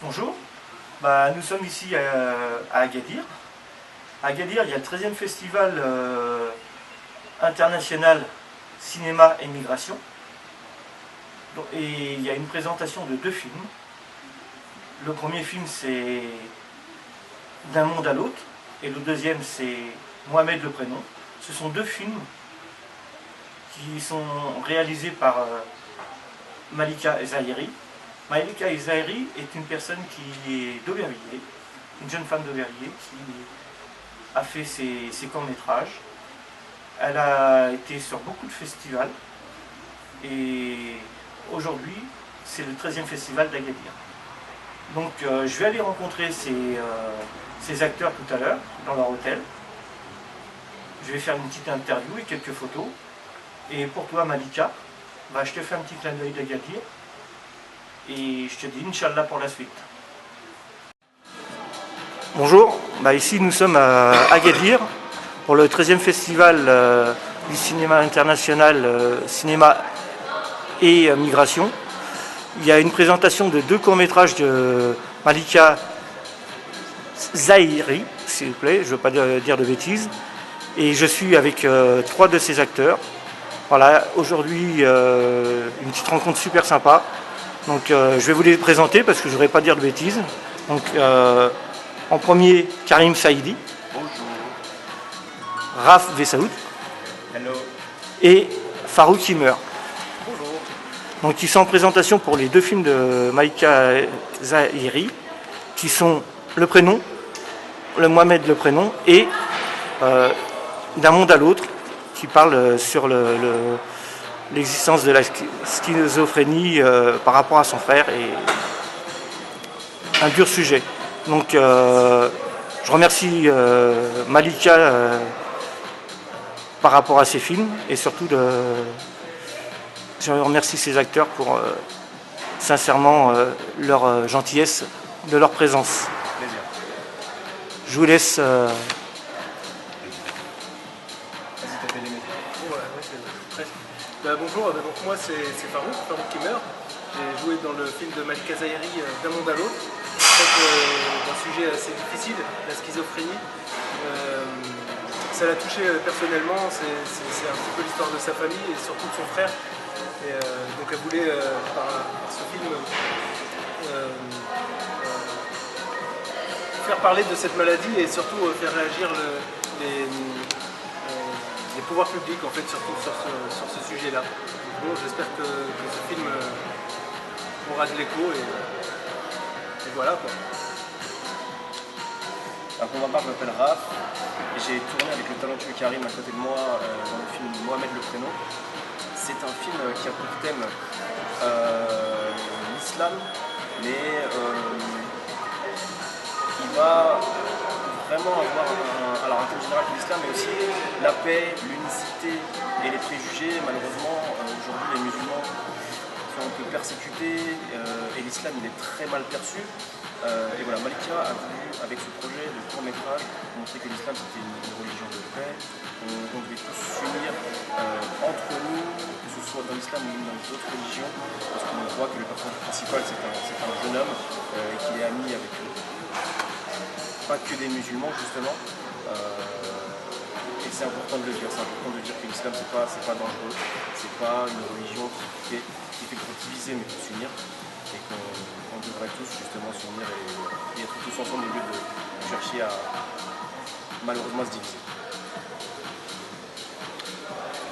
Bonjour, nous sommes ici à Agadir. À Agadir, il y a le 13e festival international cinéma et migration. Et il y a une présentation de 2 films. Le premier film, c'est D'un monde à l'autre, et le deuxième, c'est Mohamed le prénom. Ce sont 2 films qui sont réalisés par Malika Zahiri. Malika Zahiri est une personne qui est d'Aubervilliers, une jeune femme d'Aubervilliers qui a fait ses courts-métrages. Elle a été sur beaucoup de festivals et aujourd'hui c'est le 13e festival d'Agadir. Donc je vais aller rencontrer ces acteurs tout à l'heure dans leur hôtel. Je vais faire une petite interview et quelques photos. Et pour toi Malika, je te fais un petit clin d'œil d'Agadir. Et je te dis Inch'Allah pour la suite. Bonjour, ici nous sommes à Agadir pour le 13e festival du cinéma international, cinéma et migration. Il y a une présentation de 2 courts-métrages de Malika Zahiri, s'il vous plaît, je ne veux pas dire de bêtises. Et je suis avec 3 de ces acteurs. Voilà, aujourd'hui une petite rencontre super sympa. Donc je vais vous les présenter parce que je ne voudrais pas dire de bêtises. Donc en premier, Karim Saïdi. Bonjour. Raf Vessaoud. Hello. Et Farouk Himer. Bonjour. Donc ils sont en présentation pour les 2 films de Malika Zahiri, qui sont Le prénom, le Mohamed le prénom, et D'un monde à l'autre, qui parle sur l'existence de la schizophrénie par rapport à son frère, et un dur sujet. Donc je remercie Malika par rapport à ces films, et surtout je remercie ces acteurs pour sincèrement leur gentillesse de leur présence. Plaisir. Je vous laisse Vas-y, t'as fait les métiers. Bonjour, donc moi c'est Farouk Himer. J'ai joué dans le film de Malika Zahiri, D'un monde à l'autre. Un sujet assez difficile, la schizophrénie. Ça l'a touché personnellement, c'est un petit peu l'histoire de sa famille et surtout de son frère. Et donc elle voulait, par ce film, faire parler de cette maladie et surtout faire réagir les pouvoirs publics en fait, surtout sur ce sujet-là. Bon, j'espère que ce film aura de l'écho et voilà quoi. Alors pour ma part, je m'appelle Raf et j'ai tourné avec le talentueux Karim à côté de moi dans le film Mohamed le prénom. C'est un film qui a pour thème l'islam, mais il va vraiment avoir un thème général de l'islam, mais aussi la paix, l'unicité et les préjugés. Malheureusement, aujourd'hui, les musulmans sont un peu persécutés et l'islam il est très mal perçu. Et voilà, Malika a voulu, avec ce projet de court-métrage, montrer que l'islam c'était une religion de paix. On devait tous s'unir entre nous, que ce soit dans l'islam ou dans d'autres religions, parce qu'on voit que le personnage principal c'est un jeune homme et qu'il est ami avec pas que des musulmans justement. Et c'est important de le dire, que l'islam c'est pas dangereux, c'est pas une religion qui fait pour diviser mais pour s'unir, et qu'on devrait tous justement s'unir et être tous ensemble au lieu de chercher à malheureusement se diviser.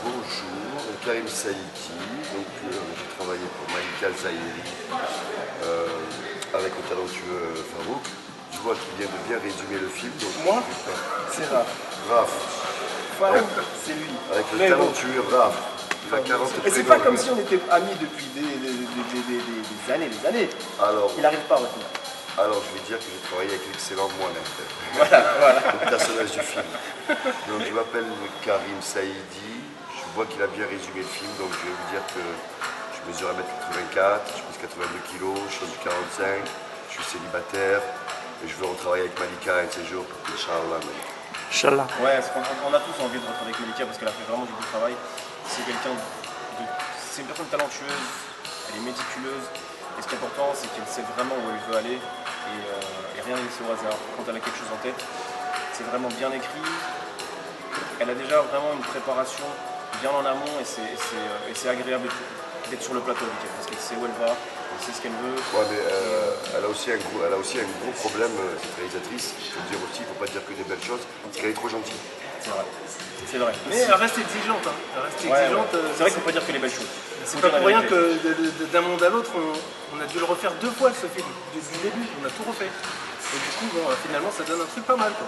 Bonjour, Karim Saïdi, j'ai travaillé pour Malika Zahiri avec le talentueux Farouk. Je vois qu'il vient de bien résumer le film. Donc Moi, c'est Raf. Raf. Farouk, c'est lui. Avec le Mais bon. talentueux Raf. Il a 40 Et c'est pas comme si on était amis depuis des années. Alors, Il n'arrive pas à retenir. alors je vais dire que j'ai travaillé avec l'excellent Mohamed, Voilà. le personnage du film. Donc je m'appelle Karim Saïdi. Je vois qu'il a bien résumé le film, donc je vais vous dire que je mesure 1m84, je pèse 82 kg, je suis du 45, je suis célibataire et je veux retravailler avec Malika un de ces jours, Inch'Allah. Inch'Allah. Ouais, on a tous envie de retravailler avec Malika parce qu'elle a fait vraiment du beau travail. C'est une personne talentueuse, elle est méticuleuse, Et ce qui est important, c'est qu'elle sait vraiment où elle veut aller et rien n'est laissé au hasard. Quand elle a quelque chose en tête, c'est vraiment bien écrit. Elle a déjà vraiment une préparation bien en amont et c'est agréable d'être sur le plateau avec elle parce qu'elle sait où elle va, elle sait ce qu'elle veut. Ouais, mais elle a aussi un gros problème, cette réalisatrice. Il faut dire aussi, il ne faut pas dire que des belles choses, c'est qu'elle est trop gentille. C'est vrai. C'est vrai. Mais elle reste exigeante. Hein. Elle reste exigeante. C'est vrai qu'il ne faut pas dire que les belles choses. C'est pas pour rien que d'un monde à l'autre, on a dû le refaire 2 fois ce film. Du début, on a tout refait. Et du coup, bon, finalement, ça donne un truc pas mal. Quoi.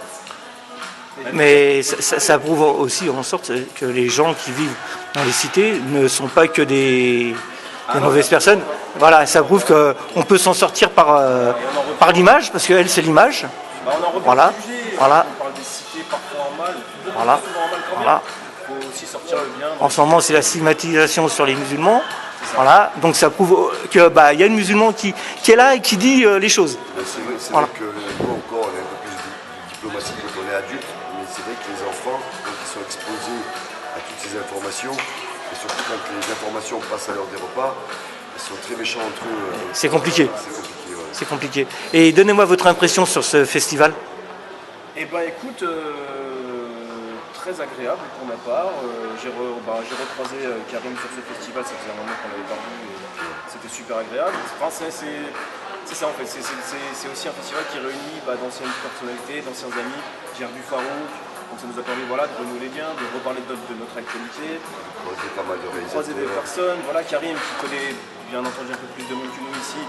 Mais ça prouve aussi en sorte que les gens qui vivent dans les cités ne sont pas que des mauvaises personnes. Voilà, ça prouve qu'on peut s'en sortir par l'image, parce qu'elle, c'est l'image. Bah, on en revient Voilà. au sujet. Voilà. On parle des cités parfois en mal, Voilà. souvent en mal quand même. Voilà. Il faut aussi sortir le bien. En ce moment, c'est la stigmatisation sur les musulmans. Voilà, donc ça prouve qu'il y a une musulman qui est là et qui dit les choses. C'est vrai, Voilà. que nous encore, on a un peu plus de diplomatie quand on est adulte, mais c'est vrai que les enfants, quand ils sont exposés à toutes ces informations, et surtout quand les informations passent à l'heure des repas, ils sont très méchants entre eux. C'est compliqué. C'est compliqué, ouais. C'est compliqué. Et donnez-moi votre impression sur ce festival. Eh ben écoute, très agréable pour ma part. J'ai recroisé Karim sur ce festival, ça faisait un moment qu'on l'avait pas vu et c'était super agréable. Enfin, c'est ça en fait, c'est aussi un festival qui réunit d'anciennes personnalités, d'anciens amis. J'ai revu Farouk, donc ça nous a permis de renouer les liens, de reparler de notre actualité, Croiser pas mal de croiser des réalisateurs. personnes. Voilà, Karim qui connaît bien entendu un peu plus de monde que nous ici,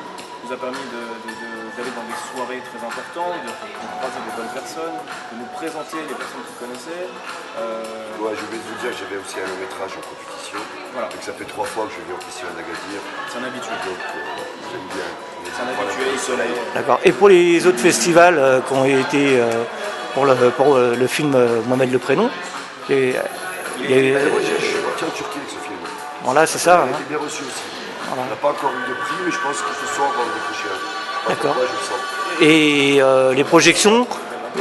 nous a permis d'aller dans des soirées très importantes, de croiser des bonnes personnes, de nous présenter les personnes qu'il connaissait. Ouais, je vais vous dire, j'avais aussi un long métrage en compétition. Voilà. Donc ça fait 3 fois que je viens au festival d'Agadir. C'est un habitué. Donc j'aime bien. C'est un habitué, il se lève. D'accord. Et pour les autres festivals qui ont été pour le film Mohamed le Prénom, il y a eu- Je suis parti en Turquie avec ce film. voilà, c'est ça. Il a Hein. été bien reçu aussi. Voilà. On n'a pas encore eu de prix, mais je pense que ce soir on va en décrocher un. Je sais pas D'accord. pourquoi, je le sens. Et les projections,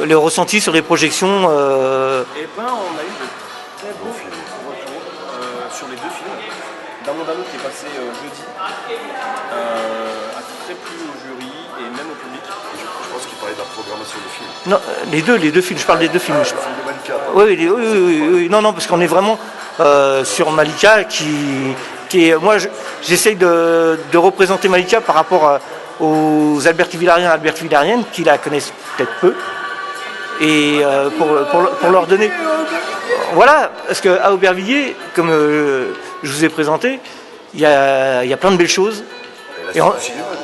les ressentis sur les projections. Eh ben, on a eu de très bons retours sur les 2 films. D'un monde à l'autre qui est passé jeudi, a très plu au jury et même au public. Je pense qu'il parlait de la programmation du film. Non, les deux films. Je parle des 2 films. Le film de Malika. Oui. Non, parce qu'on est vraiment sur Malika qui est. Moi, j'essaye de représenter Malika par rapport aux Albertivillariennes qui la connaissent peut-être peu. Et pour leur donner. Voilà, parce qu'à Aubervilliers, comme je vous ai présenté, il y a plein de belles choses. Et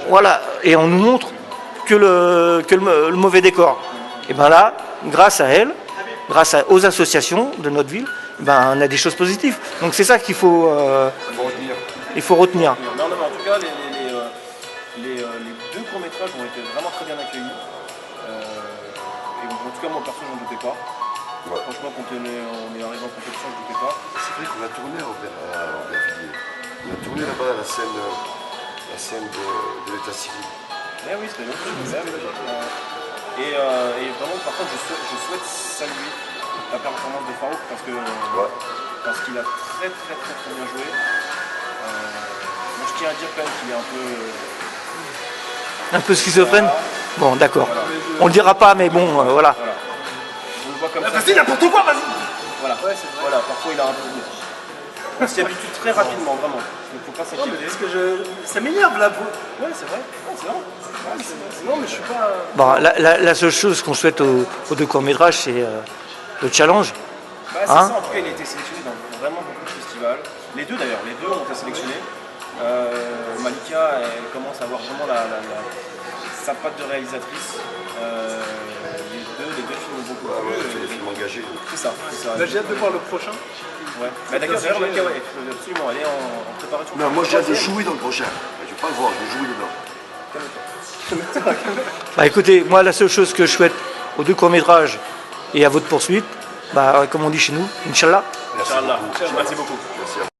voilà, et on nous montre que le mauvais décor. Et bien là, grâce à elle, aux associations de notre ville, on a des choses positives. Donc c'est ça qu'il faut, il faut retenir. Non, mais en tout cas, les 2 courts-métrages ont été vraiment très bien accueillis. Et en tout cas, moi perso, j'en doutais pas. Ouais. Franchement, quand on est arrivé en compétition, je doutais pas. C'est vrai qu'on a tourné à Aubervilliers. On a tourné là-bas à la scène de l'état civil. Eh oui, c'était bien. Et vraiment, par contre, je souhaite saluer la performance de Farouk parce qu'il a très bien joué. Moi, je tiens à dire quand même qu'il est Un peu schizophrène. Bon, d'accord. Voilà. On le dira pas, mais bon, voilà. Voilà. On le voit comme ça. Vas-y, n'importe quoi, vas-y. Voilà. Ouais, c'est vrai. Voilà, parfois il a un peu de... On s'y habitue très rapidement, vraiment. Il ne faut pas Non, mais s'inquiéter. parce que ça m'énerve là. Ouais, c'est vrai. Ouais, c'est vrai. Non, mais je suis pas. Bon, la seule chose qu'on souhaite aux 2 courts-métrages, c'est le challenge. Bah, c'est Hein ça, en tout cas, il a été sélectionné dans vraiment beaucoup de festivals. Les 2 d'ailleurs, les 2 ont été sélectionnés. Malika, elle commence à avoir vraiment sa patte de réalisatrice. Les deux films ont beaucoup plu. C'est des films engagés. C'est ça. Là, j'ai hâte de voir le prochain. Ouais. Bah, d'ailleurs, Malika, ouais, absolument, elle est en préparation. Non, moi j'ai hâte de jouer dans le prochain. Je ne vais pas le voir, je vais jouer dedans. Bah écoutez, moi la seule chose que je souhaite aux 2 courts-métrages et à votre poursuite, comme on dit chez nous, Inch'Allah. Merci Inch'Allah. beaucoup. Merci beaucoup. Merci à vous.